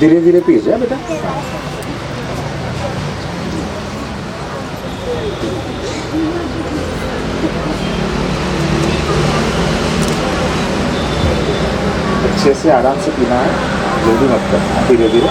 धीरे धीरे पीस है बेटा. अच्छे से आराम से पीना है, जल्दी मत करना, धीरे धीरे.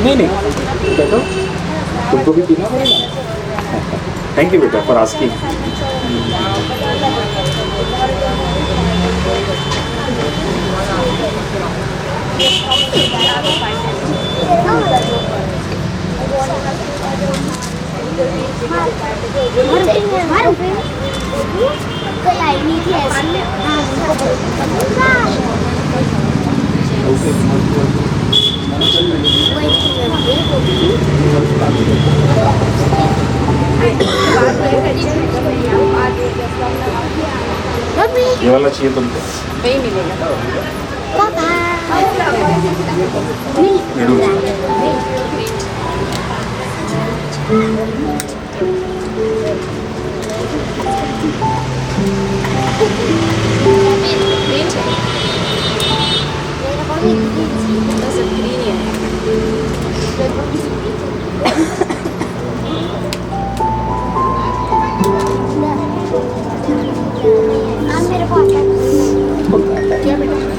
नहीं नहीं बैठो, तुमको भी पीना पड़ेगा. थैंक यू बेटा फॉर आस्किंग. ये वाला चाहिए तुमको? नहीं मिलेगा.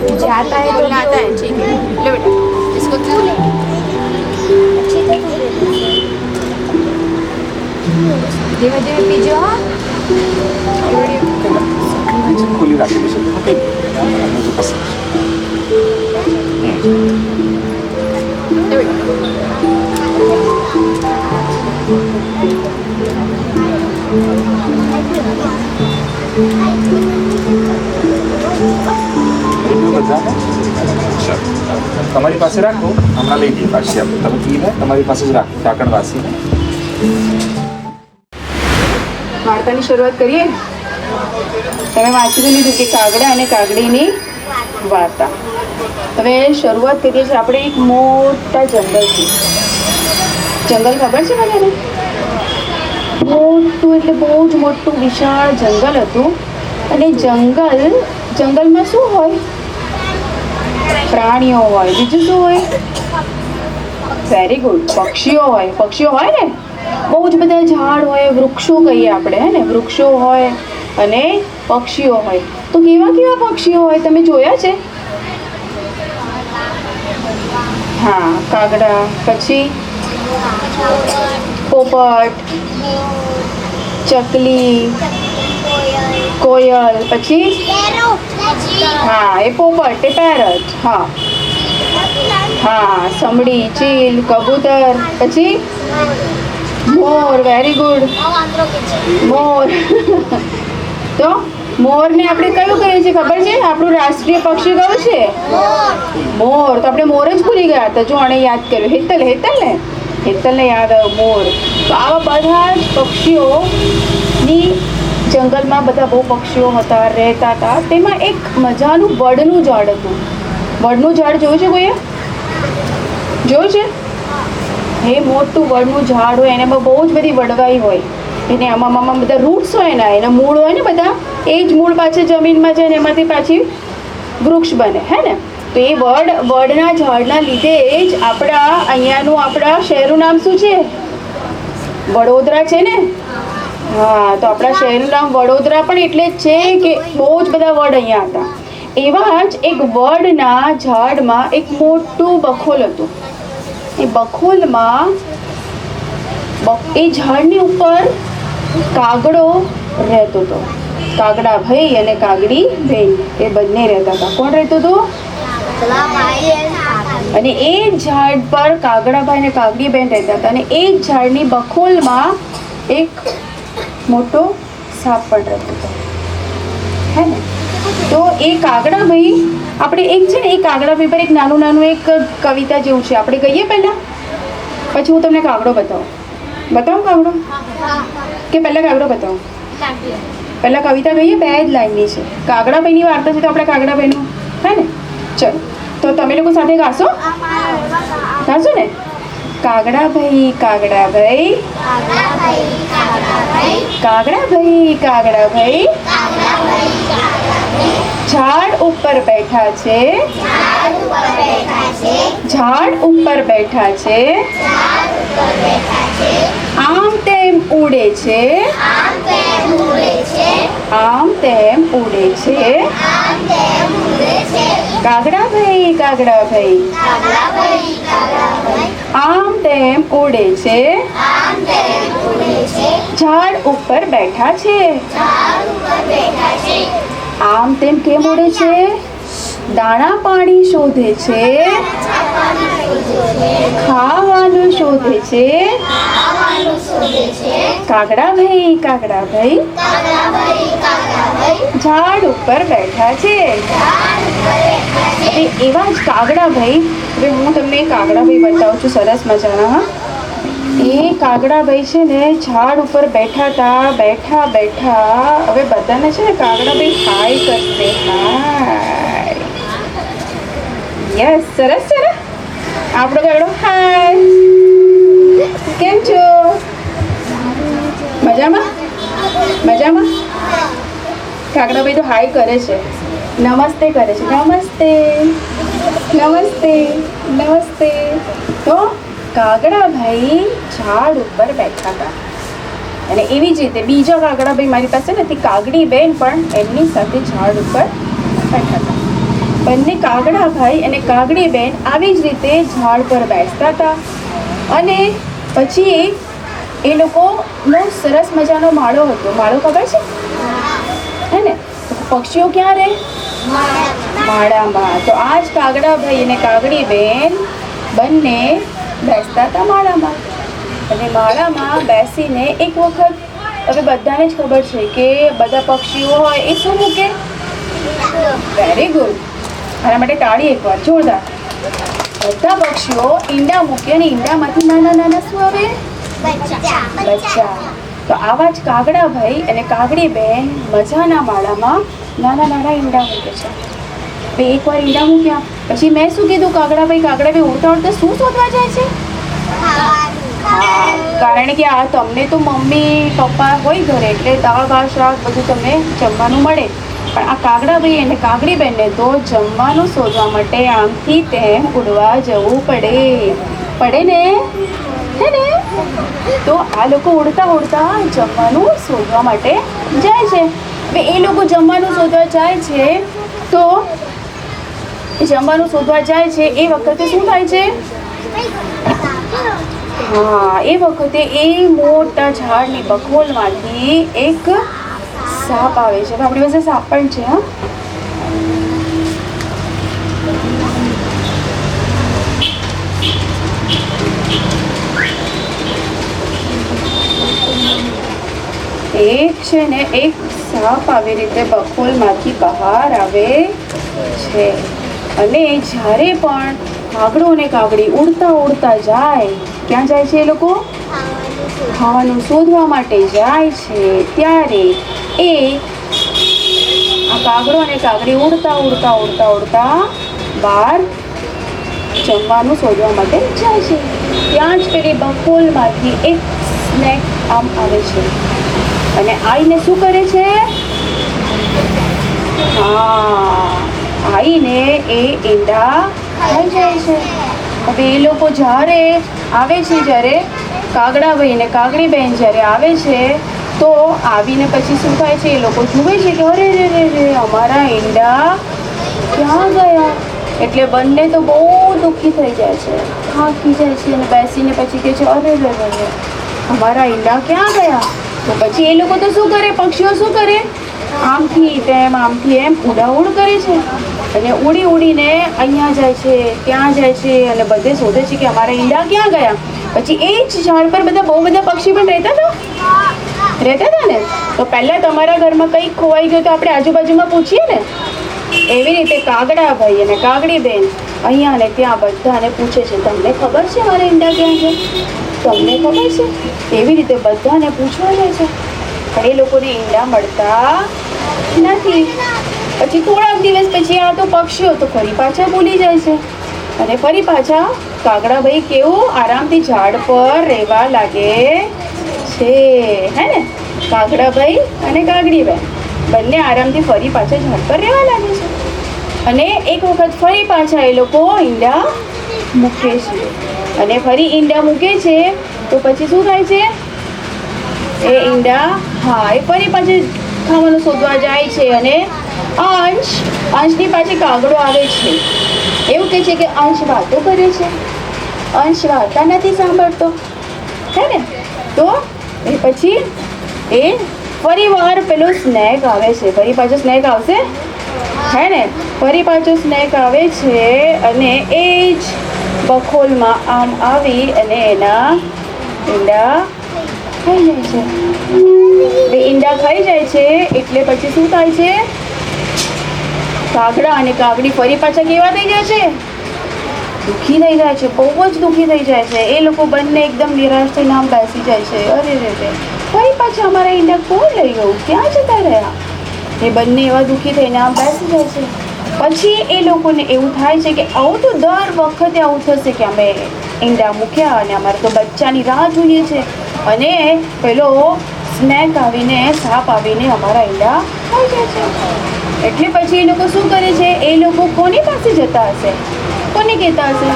मुझे आता है, बोलना आता है. ठीक है, लो बेटा इसको क्यों ले. धीमे धीमे पीजो. हाँ खुली राखी भी सकते हो कहीं मुझे पसंद. તમારી પાસે રાખો, હમણાં લઈ જઈએ પાછી આપણે. તમે પીને તમારી પાસે જ રાખો, ઢાંકણ વાસીને. વાર્તાની શરૂઆત કરીએ. તમે વાંચી તો લીધું કે કાગડા અને કાગડીની વાર્તા. હવે શરૂઆત કરીએ છીએ આપણે એક મોટા જંગલથી. જંગલ ખબર છે બધાને? મોટું એટલે બહુ જ મોટું વિશાળ જંગલ હતું. અને જંગલમાં શું હોય? પ્રાણીઓ હોય. બીજું શું હોય? વેરી ગુડ, પક્ષીઓ હોય. પક્ષીઓ હોય ને, બહુ જ બધા ઝાડ હોય, વૃક્ષો કહીએ આપણે, હે ને? વૃક્ષો હોય અને પક્ષીઓ હોય. તો કેવા કેવા પક્ષીઓ હોય તમે જોયા છે? હા, કાગડા, પછી પોપટ, ચકલી, કોયલ, પછી હા એ પોપટ, એ પેરટ. હા હા, સમડી, ચીલ, કબૂતર, પછી મોર. વેરી ગુડ, મોર. તો મોરને આપણે કયું કહીએ છીએ ખબર છે? આપણું રાષ્ટ્રીય પક્ષી કયું છે? મોર. તો આપણે મોર જ ભૂલી ગયા હતા. જો આને યાદ કર્યું. હેતલને યાદ આવ્યો મોર. તો આવા બધા જ પક્ષીઓની જંગલમાં બધા બહુ પક્ષીઓ હતા, રહેતા હતા. તેમાં એક મજાનું વડનું ઝાડ હતું. વડનું ઝાડ જોયું છે કોઈએ? જોયું છે? એ મોટું વડનું ઝાડ હોય, એનામાં બહુ જ બધી વડવાઈ હોય. એને આમાં બધા રૂટ્સ હોય ને, એના મૂળ હોય ને બધા, એ જ મૂળ પાછળ જમીનમાં જાય ને એમાંથી પાછી વૃક્ષ બને, હે ને? તો એ વડના ઝાડના લીધે જ આપણા શહેરનું નામ શું છે? વડોદરા છે ને? હા, તો આપણા શહેરનું નામ વડોદરા પણ એટલે જ છે કે બહુ જ બધા વડ અહીંયા હતા. એવા જ એક વડના ઝાડમાં એક મોટું બખોલ હતું. એ બખોલમાં એ ઝાડની ઉપર કાગડો રહેતો હતો. કાગડા ભાઈ અને કાગડી બેન, એ બંને રહેતા હતા. કોણ રહેતું હતું? અને એ ઝાડ પર કાગડાભાઈ અને કાગડી બેન રહેતા હતા. અને એ ઝાડની બખોલમાં એક મોટો સાપ પણ રહેતો હતો, હે ને? તો એ કાગડાભાઈ, આપણે એક છે ને, એ કાગડાભાઈ પર એક નાનું એક કવિતા જેવું છે, આપણે કહીએ પહેલાં, પછી હું તમને કાગડો બતાવું કાગડો કે પહેલાં કાગડો બતાવું? પહેલાં કવિતા કહીએ, 2 જ લાઈનની છે. કાગડાભાઈની વાર્તા છે તો આપણે કાગડાભાઈનું, હે ને? ચલો તો તમે લોકો સાથે ગાશો? ગાશો ને? કાગડાભાઈ કાગડાભાઈ, કાગડાભાઈ કાગડાભાઈ ઝાડ ઉપર બેઠા છે, ઝાડ ઉપર બેઠા છે, આમ તેમ ઉડે છે, આમ તેમ ઉડે છે, કાગડાભાઈ કાગડાભાઈ આમ તેમ ઉડે છે, ઝાડ ઉપર બેઠા છે. આમ તેમ કેમ ઉડે છે? દાણા પાણી શોધે છે, ખાવાનું શોધે છે, કાગડાભાઈ કાગડાભાઈ ઝાડ ઉપર બેઠા છે. હવે એવા જ કાગડાભાઈ, હવે હું તમને કાગડાભાઈ બતાવું છું સરસ મજાના. એ કાગડાભાઈ છે ને ઝાડ ઉપર બેઠા હતા, બેઠા બેઠા હવે બધાને છે ને કાગડાભાઈ હાય કરશે. હાય, યસ, સરસ છે ને આપણો કાગડો. હાય, કેમ છો? મજામાં? મજામાં? કાગડાભાઈ તો હાય કરે છે, નમસ્તે કરે છે, નમસ્તે નમસ્તે નમસ્તે. તો કાગડાભાઈ ઝાડ ઉપર બેઠા હતા અને એવી જ રીતે બીજા કાગડાભાઈ મારી પાસે નથી, કાગડી બેન પણ એમની સાથે ઝાડ ઉપર બેઠા હતા. બંને કાગડાભાઈ અને કાગડી બેન આવી જ રીતે ઝાડ પર બેસતા હતા અને પછી એ લોકોનો સરસ મજાનો માળો હતો. માળો ખબર છે હે ને? પક્ષીઓ ક્યાં રહે? માળામાં. તો આ જ કાગડાભાઈ અને કાગડી બેન બંને બેસતા હતા માળામાં અને માળામાં બેસીને એક વખત, હવે બધાને જ ખબર છે કે બધા પક્ષીઓ હોય એ શું મૂકે? વેરી ગુડ, આના માટે તાળી એકવાર જોરદાર. બધા પક્ષીઓ ઈંડા મૂકે અને ઈંડામાંથી નાના નાના શું આવે? બચ્ચા. તો આવા જ કાગડાભાઈ અને કાગડી બેન મજાના માળામાં નાના નાના ઈંડા મૂકે છે. બે એકવાર ઈંડા મૂક્યા પછી મેં શું કીધું? કાગડાભાઈ ઉડતા ઉડતા શું શોધવા જાય છે? કારણ કે આ તમને તો મમ્મી પપ્પા હોય ઘરે એટલે દાળ ભાત શાક બધું તમને જમવાનું મળે, પણ આ કાગડાભાઈ અને કાગડી બેનને તો જમવાનું શોધવા માટે આમથી તેમ ઉડવા જવું પડે ને, હે ને? તો આ લોકો ઉડતા ઉડતા જમવાનું શોધવા માટે જાય છે. હવે એ લોકો જમવાનું શોધવા જાય છે તો જમવાનું શોધવા જાય છે એ વખતે શું થાય છે? હા, એ વખતે એ મોટા ઝાડની બખોલમાંથી એક સાપ આવે છે. આપણી પાસે સાપ પણ છે. હા, એક છે ને એક સાપ આવી રીતે બખોલમાંથી બહાર આવે છે અને જ્યારે પણ કાગડો અને કાગડી ઉડતા ઉડતા જાય, ક્યાં જાય છે એ લોકો? ખાવાનું શોધવા માટે જાય છે. ત્યારે એ આ કાગડો અને કાગડી ઉડતા ઉડતા ઉડતા ઉડતા બહાર જમવાનું શોધવા માટે જાય છે. ત્યાં જ પેલી બખોલમાંથી એક સ્નેક આમ આવે છે અને આઈને શું કરે છે? હા, આઈને એ ઈંડા ખાઈ જાય છે. હવે એ લોકો જ્યારે આવે છે, જ્યારે કાગડાભાઈ અને કાગડી બેન જ્યારે આવે છે તો આવીને પછી શું થાય છે? એ લોકો જુએ છે કે અરે રે રે રે, અમારા ઈંડા ક્યાં ગયા? એટલે બંને તો બહુ દુઃખી થઈ જાય છે, થાકી જાય છે અને બેસીને પછી કહે છે અરે રે રે, અમારા ઈંડા ક્યાં ગયા? તો પછી એ લોકો તો શું કરે? પક્ષીઓ શું કરે? આમથી એમ ઉડાઉડ કરે છે અને ઉડી ઉડીને અહીંયા જાય છે, ત્યાં જાય છે અને બધે શોધે છે કે અમારા ઈંડા ક્યાં ગયા. પછી એ જ ઝાડ પર બહુ બધા પક્ષી પણ રહેતા હતા ને. તો પહેલાં તમારા ઘરમાં કંઈક ખોવાઈ ગયું તો આપણે આજુબાજુમાં પૂછીએ ને. એવી રીતે કાગડાભાઈ અને કાગડી બેન અહીંયા ને ત્યાં બધાને પૂછે છે, તમને ખબર છે મારા ઈંડા ક્યાં છે? તમને ખબર છે? એવી રીતે બધાને પૂછવા જાય છે પણ એ લોકોને ઈંડા મળતા નથી. પછી થોડાક દિવસ પછી આ તો પક્ષીઓ તો ફરી પાછા ભૂલી જાય છે અને ફરી પાછા કાગડાભાઈ કેવું આરામથી ઝાડ પર રહેવા લાગે છે, હે ને? કાગડાભાઈ અને કાગડીભાઈ બંને આરામથી ફરી પાછા ઝાડ પર રહેવા લાગે છે અને એક વખત ફરી પાછા એ લોકો ઈંડા મૂકે છે અને ફરી ઈંડા મૂકે છે તો પછી શું થાય છે? એ ઈંડા એ ફરી પાછી ખાવાનું શોધવા જાય છે અને અંશની પાછી કાગડો આવે છે. એવું કહે છે કે અંશ વાતો કરે છે, અંશ વાર્તા નથી સાંભળતો, હે ને? તો એ પછી એ ફરી વાર પેલો સ્નેક આવે છે, ફરી પાછો સ્નેક આવશે, હે ને? ફરી પાછો સ્નેક આવે છે અને એ જ બખોલમાં આમ આવી અને એના ઈંડા ખાઈ જાય છે. એ ઈંડા ખાઈ જાય છે એટલે પછી શું થાય છે? કાગડા અને કાગડી ફરી પાછા કેવા થઈ જાય છે? દુઃખી થઈ જાય છે, બહુ જ દુઃખી થઈ જાય છે. એ લોકો બંને એકદમ નિરાશ થઈને આમ બેસી જાય છે. અરે રે, ફરી પાછા અમારા ઈંડા કોણ લઈ ગયું? ક્યાં જતા રહ્યા? એ બંને એવા દુઃખી થઈને આમ બેસી જાય છે. પછી એ લોકોને એવું થાય છે કે આવું તો દર વખતે આવું થશે કે અમે ઈંડા મૂક્યા અને અમારે તો બચ્ચાની રાહ જોઈએ છે અને પેલો સ્નેક આવીને સાપ આવીને અમારા ઈંડા ખાઈ જાય છે. એટલે પછી એ લોકો શું કરે છે? એ લોકો કોની પાસે જતા હશે? કોને કહેતા હશે?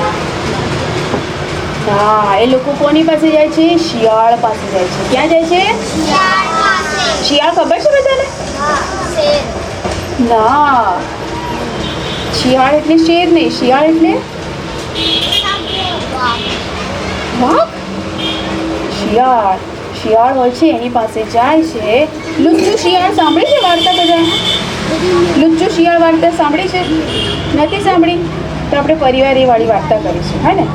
એ લોકો કોની પાસે જાય છે? શિયાળ પાસે જાય છે. ક્યાં જાય છે? શિયાળ ખબર છે બધાને? ના, શિયાળ એટલે શેર નહીં, શિયાળ એટલે વાઘ. શિયાળ હોય છે એની પાસે જાય છે. લુચ્ચું શિયાળ સાંભળી છે વાર્તા? બધા લુચ્ચું શિયાળ વાર્તા સાંભળી છે? નથી સાંભળી? તો આપણે પરિવારે વાળી વાર્તા કરીશું, હે ને?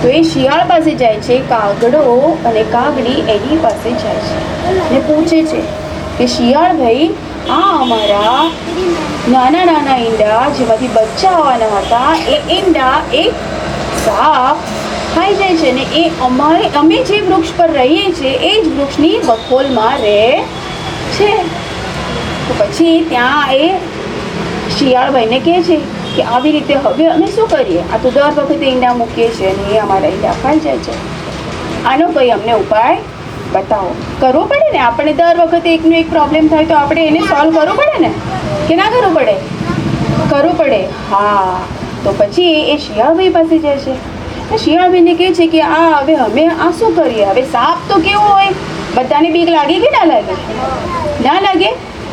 તો એ શિયાળ પાસે જાય છે, કાગડો અને કાગડી એની પાસે જાય છે અને પૂછે છે કે શિયાળ ભાઈ, આ અમારા નાના નાના ઈંડા જેમાંથી બચ્ચા આવવાના હતા એ ઈંડા એક સાપ ખાઈ જાય છે ને એ અમે જે વૃક્ષ પર રહીએ છીએ એ જ વૃક્ષની બખોલમાં રહે છે. તો પછી ત્યાં એ શિયાળભાઈને કહે છે કે આવી રીતે હવે અમે શું કરીએ? આ તો દર વખતે ઈંડા મૂકીએ છીએ અને એ અમારા ઈંડા ખાઈ જાય છે. આનો કોઈ અમને ઉપાય બતાવો. કરવો પડે ને, આપણે દર વખતે એકનો એક પ્રોબ્લેમ થાય તો આપણે એને સોલ્વ કરવું પડે ને, કે ના કરવું પડે? કરવું પડે. તો પછી એ શિયાળભાઈ પાસે જાય છે. શિયાળભાઈને કહે છે કે હવે અમે આ શું કરીએ? હવે સાપ તો કેવો હોય, બધાને બીક લાગે કે ના લાગે? ના લાગે.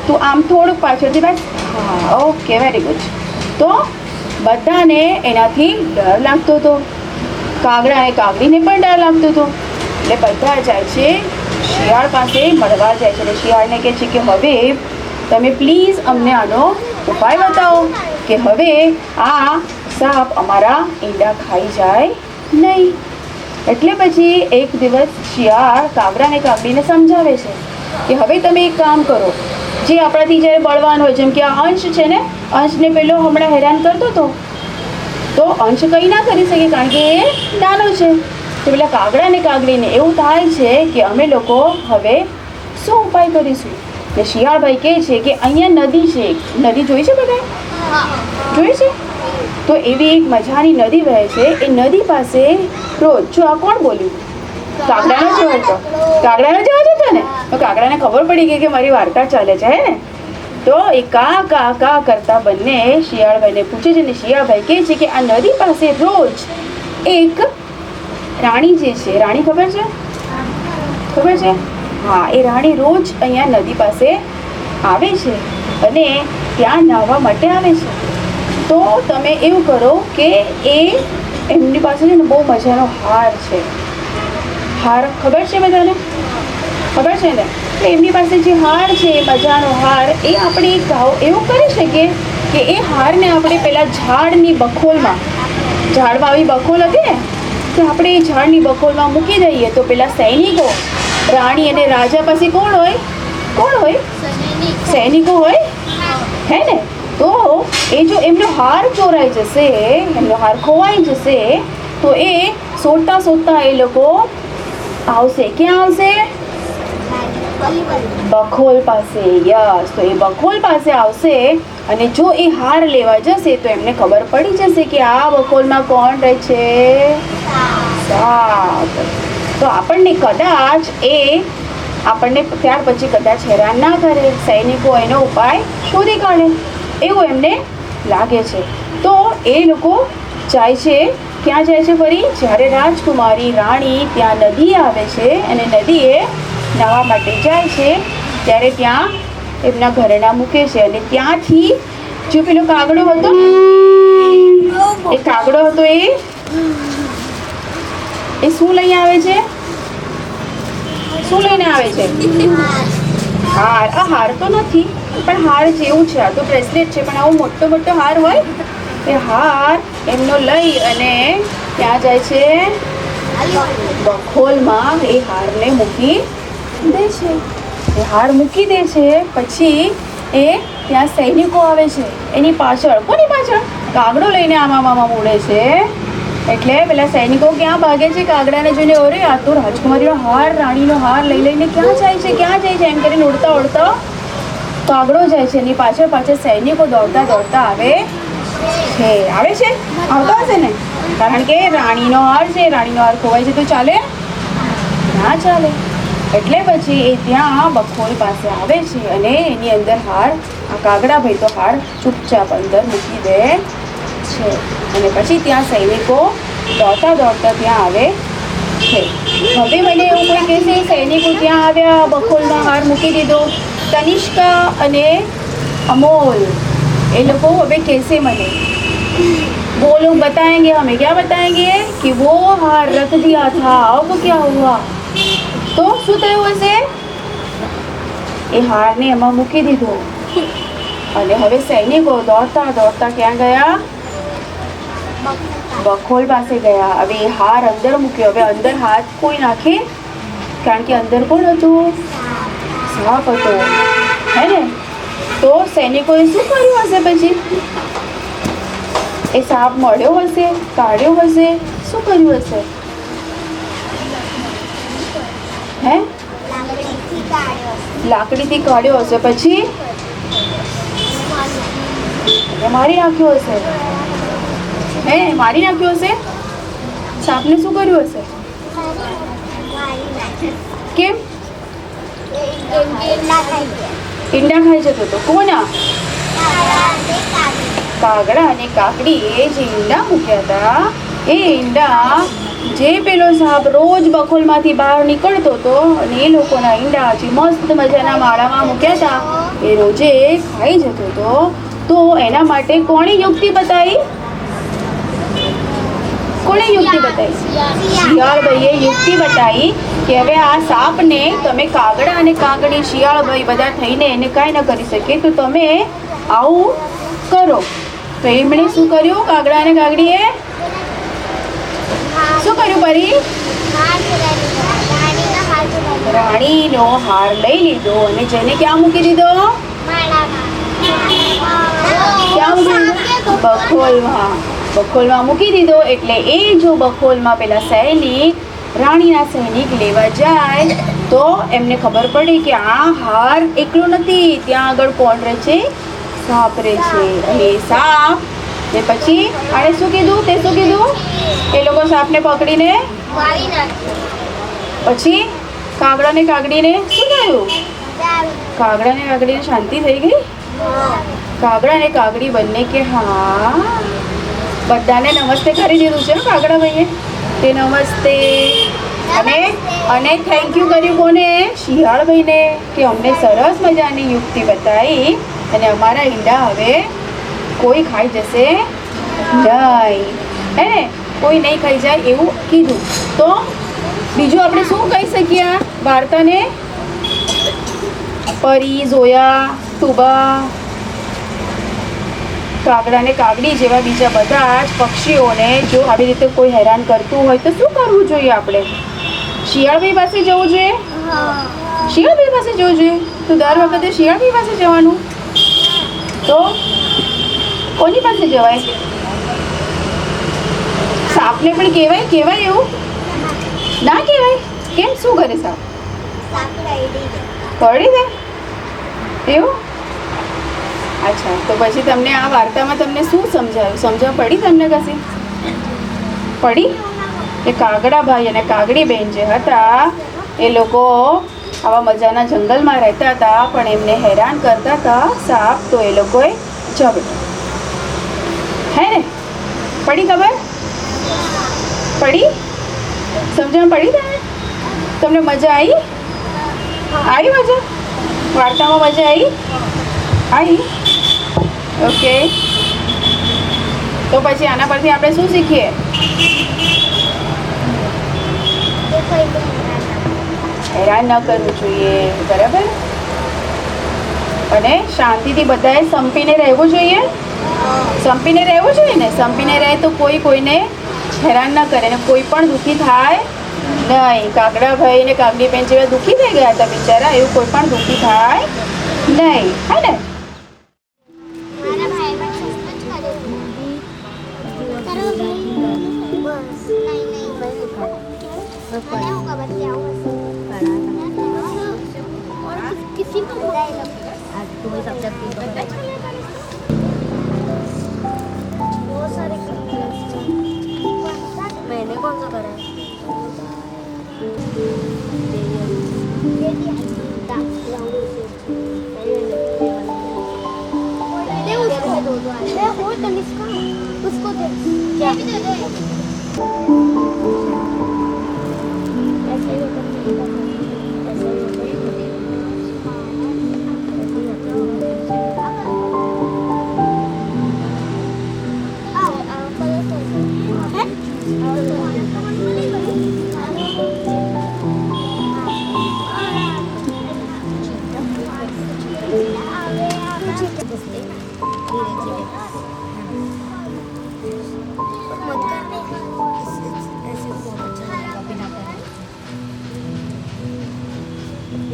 તો આમ થોડુંક પાછળથી બસ. Okay, very good. તો બધાને એનાથી ડર લાગતો હતો, કાગડા અને કાગડીને પણ ડર લાગતો હતો. એટલે બધા જાય છે શિયાળ પાસે મળવા જાય છે અને શિયાળને કહે છે કે હવે તમે પ્લીઝ અમને આનો ઉપાય બતાવો કે હવે આ સાપ અમારા ઈંડા ખાઈ જાય નહીં. એટલે પછી એક દિવસ શિયાળ કાગડા અને કાગડીને સમજાવે છે કે હવે તમે એક કામ કરો, જે આપણાથી જ્યારે બળવાન હોય, જેમ કે આ અંશ છે ને, અંશને પેલો હમણાં હેરાન કરતો હતો તો અંશ કંઈ ના કરી શકે કારણ કે એ નાનો છે. તો પેલા કાગડા અને કાગડીને એવું થાય છે કે અમે લોકો હવે શું ઉપાય કરીશું? ને શિયાળભાઈ કહે છે કે અહીંયા નદી છે, નદી જોઈ છે બધા? જોઈ છે? તો એવી એક મજાની નદી વહે છે. એ નદી પાસે રોજ, જો આ કોણ બોલ્યું? કાગડાનો જેવો હતો. કાગડાનો જેવો જ હતો ને? તો કાગડાને ખબર પડી ગઈ કે મારી વાર્તા ચાલે છે, હે ને? તો એ કા કા કા કરતા બંને શિયાળભાઈને પૂછે છે ને શિયાળભાઈ કહે છે કે આ નદી પાસે રોજ એક રાણી જે છે, રાણી ખબર છે? ખબર છે? એ રાણી રોજ અહીંયા નદી પાસે આવે છે અને ત્યાં નાહવા માટે આવે છે. તો તમે એવું કરો કે એમની પાસે છે ને બહુ મજાનો હાર છે. હાર ખબર છે બધાને? ખબર છે ને? એમની પાસે જે હાર છે, મજાનો હાર, એ આપણે એવું કરી શકીએ કે એ હારને આપણે પેલા ઝાડની બખોલમાં, ઝાડમાં આવી બખોલ હતી ને, તો આપણે એ ઝાડની બખોલમાં મૂકી દઈએ તો પેલા સૈનિકો, રાણી અને રાજા પાસે કોણ હોય? સૈનિકો હોય, હે ને? તો એ જો એમનો હાર ચોરાઈ જશે, એમનો હાર ખોવાઈ જશે તો એ શોધતા એ લોકો આવશે. ક્યાં આવશે? બખોલ પાસે. યસ. તો એ બખોલ પાસે આવશે અને જો એ હાર લેવા જશે તો એમને ખબર પડી જશે કે આ બખોલમાં કોણ રહે છે? સાપ. તો આપણને કદાચ આપણને ત્યાર પછી કદાચ હેરાન ના કરે, સૈનિકો એનો ઉપાય શોધી કાઢે એવું એમને લાગે છે. તો એ લોકો જાય છે. ક્યાં જાય છે ફરી? જ્યારે રાજકુમારી રાણી ત્યાં નદી આવે છે અને નદીએ નાહવા માટે જાય છે ત્યારે ત્યાં એમના ઘરેણા મૂકે છે અને ત્યાંથી જો પેલો કાગડો હતો એ કાગડો હતો એ શું લઈને આવે છે? શું લઈને આવે છે? હાર. આ હાર તો નથી પણ હાર જેવું છે. આ તો બ્રેસલેટ છે પણ આવો મોટો મોટો હાર હોય એ હાર એમનો લઈ અને ત્યાં જાય છે બખોલમાં. એ હારને મૂકી દે છે. એ હાર મૂકી દે છે પછી એ ત્યાં સૈનિકો આવે છે એની પાછળ. કોની પાછળ? કાગડો લઈને આમાં ઉડે છે. એટલે પેલા સૈનિકો ક્યાં ભાગે છે? કાગડાને જોઈને, અરે આ તો રાજકુમારીનો હાર, રાણીનો હાર લઈને ક્યાં જાય છે, ક્યાં જાય છે એમ કરીને ઉડતા ઉડતા કાગડો જાય છે. એની પાછળ પાછળ સૈનિકો દોડતા દોડતા આવે છે. આવતા હશે ને, કારણ કે રાણીનો હાર છે. રાણીનો હાર ખોવાય છે તો ચાલે ના ચાલે. એટલે પછી એ ત્યાં બખોલ પાસે આવે છે અને એની અંદર હાર, આ કાગડા ભાઈ તો હાર ચૂપચાપ અંદર મૂકી દે છે. અને પછી ત્યાં સૈનિકો દોડતા દોડતા ત્યાં આવે છે. હવે મને એવું કોઈ કહેશે સૈનિકો ત્યાં આવ્યા, બખોલમાં હાર મૂકી દીધો. તનિષ્કા અને અમોલ એ લોકો હવે કહેશે મને, वो लोग बताएंगे हमें, क्या बताएंगे कि वो हार रख दिया था, अब क्या हुआ. તો શું થયું હશે? એ હારને એમાં મૂકી દીધો અને હવે સૈનિકો દોડતા દોડતા ક્યાં ગયા? બખોલ પાસે ગયા. હવે એ હાર અંદર મૂક્યો. હવે અંદર હાથ કોઈ નાખે? કારણ કે અંદર કોણ હતું? સાપ હતો, હે ને? તો સૈનિકોએ શું કર્યું હશે પછી? એ સાપ મળ્યો હશે, કાઢ્યો હશે, શું કર્યું હશે? હે? લાકડીથી કાઢ્યો હશે. પછી મારી નાખ્યો હશે. હે? મારી નાખ્યો હશે. સાપને શું કર્યું હશે? કેમ? ઈંડા ખાઈ જતો હતો. કોના? કાગડા અને કાકડીએ જે ઈંડા મૂક્યા હતા એ ઈંડા જે પેલો સાપ રોજ બખોલમાંથી બહાર નીકળતો હતો અને એ લોકોના ઈંડા જે મસ્ત મજાના માળામાં મૂક્યા હતા એ રોજે ખાઈ જતો હતો. તો એના માટે કોણે યુક્તિ બતાવી? શિયાળભાઈએ યુક્તિ બતાવી કે હવે આ સાપને તમે કાગડા અને કાગડી શિયાળભાઈ બધા થઈને એને કાંઈ ન કરી શકે તો તમે આવું કરો. તો એમણે શું કર્યું? કાગડા અને કાગડીએ શું કર્યું? પરી રાણીનો હાર લઈ લીધો અને જેને ક્યાં મૂકી દીધો? ક્યાં મૂકી દીધો? બખોલમાં મૂકી દીધો. એટલે એ જો બખોલમાં પેલા સૈનિક, રાણીના સૈનિક લેવા જાય તો એમને ખબર પડે કે આ હાર એકલો નથી, ત્યાં આગળ કોણ રહે છે? સાપ રહે છે. અને સાપ ને પછી આને શું કીધું? તે શું કીધું? એ લોકો સાપને પકડીને પછી કાગડા ને કાગડીને શું થયું? કાગડા ને કાગડીને શાંતિ થઈ ગઈ. કાગડા ને કાગડી બંને કે હા, બધાને નમસ્તે કરી દીધું છે કાગડા ભાઈએ. તે નમસ્તે અને થેન્ક યુ કર્યું કોને? શિયાળભાઈને કે અમને સરસ મજાની યુક્તિ બતાવી અને અમારા ઈંડા હવે કોઈ ખાઈ જશે નહીં, હે ને? કોઈ નહીં ખાઈ જાય એવું કીધું. તો બીજું આપણે શું કહી શકીએ વાર્તાને? પરી, ઝોયા, તુબા, કાગડા ને કાગડી જેવા બીજા બધા જ પક્ષીઓને જો આવી રીતે કોઈ હેરાન કરતું હોય તો શું કરવું જોઈએ આપણે? શિયાળભાઈ પાસે જવું જોઈએ. શિયાળભાઈ પાસે જવું જોઈએ. તો દર વખતે શિયાળભાઈ પાસે જવાનું? તો કોની પાસે જવાય? સાપને પણ કહેવાય એવું ના કહેવાય. કેમ? શું કરે સાપ? કરડી દે એવું? અચ્છા, તો પછી તમને આ વાર્તામાં તમને શું સમજાયું? સમજણ પડી તમને કશી? પડી? કે કાગડા ભાઈ અને કાગડી બેન જે હતા એ લોકો આવા મજાના જંગલમાં રહેતા હતા, પણ એમને હેરાન કરતા હતા સાપ, તો એ લોકોએ ઝઘડો. હે ને? પડી ખબર? પડી? સમજણ પડી તમને? તમને મજા આવી? આવી મજા? વાર્તામાં મજા આવી? આવી? ઓકે. તો પછી આના પરથી આપણે શું શીખીએ? હેરાન ન કરવું જોઈએ, બરાબર? અને શાંતિથી બધાએ સંપીને રહેવું જોઈએ. સંપીને રહેવું જોઈએ ને. સંપીને રહે તો કોઈ કોઈને હેરાન ન કરે ને કોઈ પણ દુઃખી થાય નહીં. કાગડા ભાઈ ને કાગડી બેન જેવા દુઃખી થઈ ગયા હતા બિચારા, એવું કોઈ પણ દુઃખી થાય નહીં. હે ને? मैंने कौन सा करा है? उसको दे क्या भी दे दे ऐसे ही होता है ऐसे ही होता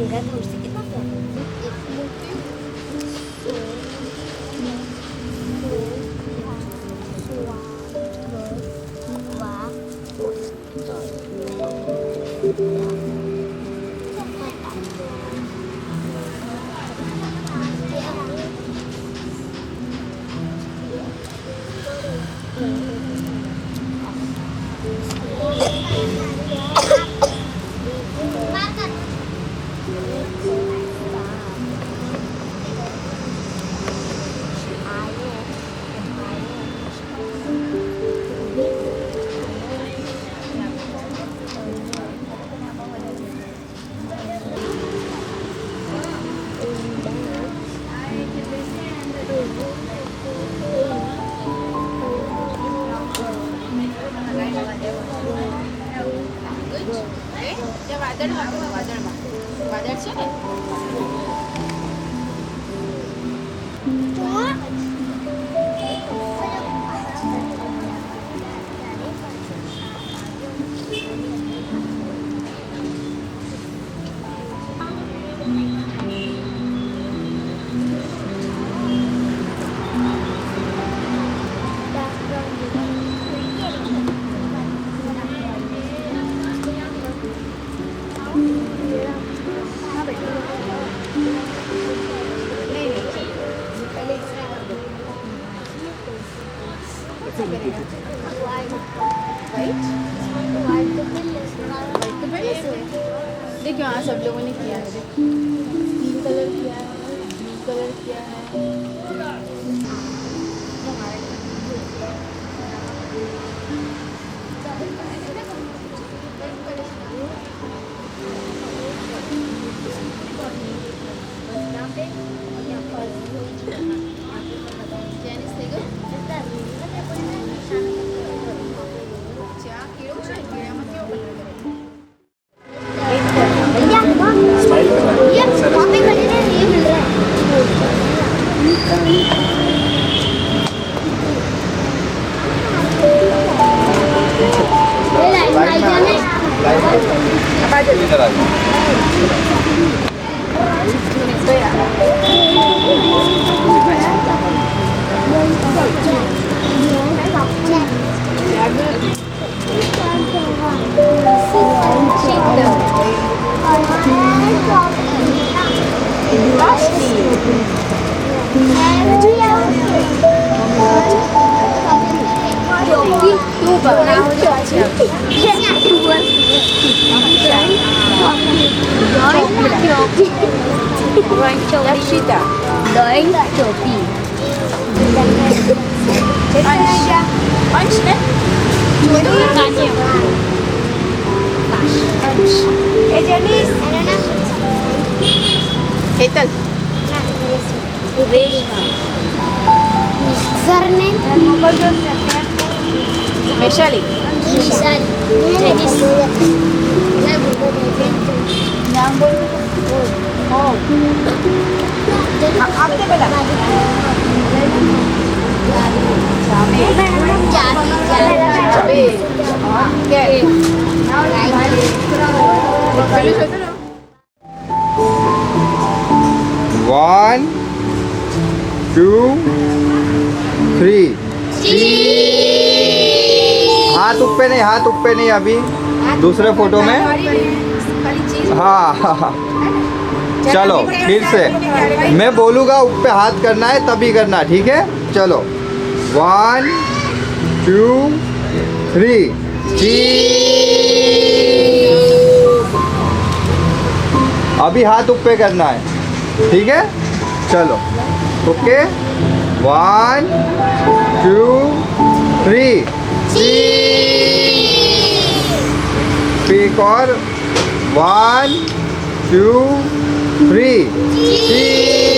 देखा तो उससे कितना प्यारा વાદળ છે ને? देखियो हाँ सब लोगों ने किया है. ग्रीन कलर किया है, ब्लू कलर किया है. स्माइल करना है. ये वहाँ पे खड़े रहे, ये मिल रहा है દક્ષિતા Doing choppy. અંશ ને હેતલ વૈશાલી નામ બોલ આપને પેલા वन टू थ्री हाथ ऊपर नहीं अभी दूसरे फोटो में हाँ हाँ हाँ चलो फिर से मैं बोलूँगा ऊपर हाथ करना है तभी करना ठीक है चलो 1 2 3 अभी हाथ ऊपर करना है ठीक है चलो ओके 1 2 3 एक और 1 2 3